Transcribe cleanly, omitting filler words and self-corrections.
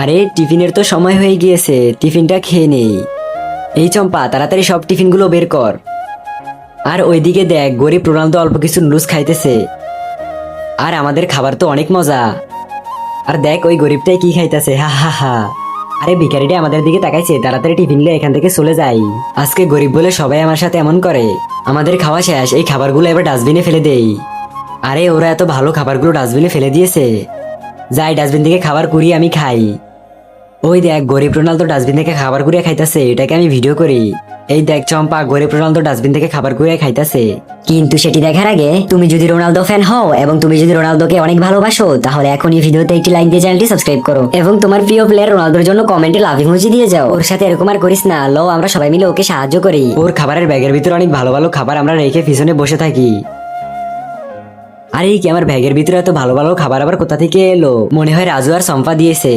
আরে টিফিনের তো সময় হয়ে গিয়েছে, টিফিনটা খেয়ে নেই। এই চম্পা, তাড়াতাড়ি সব টিফিনগুলো বের কর। আর ওইদিকে দেখ, গরিব রোনালদো অল্প কিছু নুডলস খাইতেছে। আর আমাদের খাবার তো অনেক মজা। আর দেখ ওই গরিবটাই কি খাইতেছে, হা হা হা। আরে ভিখারিটা আমাদের দিকে তাকাইছে, তাড়াতাড়ি টিফিন নিয়ে এখান থেকে চলে যাই। আজকে গরিব বলে সবাই আমার সাথে এমন করে। আমাদের খাওয়া শেষ, এই খাবারগুলো এবার ডাস্টবিনে ফেলে দেই। আরে ওরা এত ভালো খাবারগুলো ডাস্টবিনে ফেলে দিয়েছে। যাই ডাস্টবিন থেকে খাবার কুড়িয়ে আমি খাই। ওই দেখ গরিব রোনালদো ডাস্টবিন থেকে খাবার কুড়িয়ে খাইতেছে, এটাকে আমি ভিডিও করি। এই দেখ চম্পা, গরিব রোনালদো ডাস্টবিন থেকে খাবার কুড়িয়ে খাইতেছে। কিন্তু সেটি দেখার আগে তুমি যদি রোনালদো ফ্যান হও এবং তুমি যদি রোনালদোকে অনেক ভালোবাসো, তাহলে এখন এই ভিডিওতে একটি লাইক দিয়ে চ্যানেলটি সাবস্ক্রাইব করো এবং তোমার প্রিয় প্লেয়ার রোনালদোর জন্য কমেন্টে লাভ ইমোজি দিয়ে যাও। ওর সাথে এরকম আর করিস না, লো আমরা সবাই মিলে ওকে সাহায্য করি। ওর খাবারের ব্যাগের ভিতরে অনেক ভালো ভালো খাবার আমরা রেখে পিছনে বসে থাকি। আরে কি আমার ব্যাগের ভিতরে এত ভালো ভালো খাবার আবার কোথা থেকে এলো? মনে হয় রাজু আর সম্পা দিয়েছে।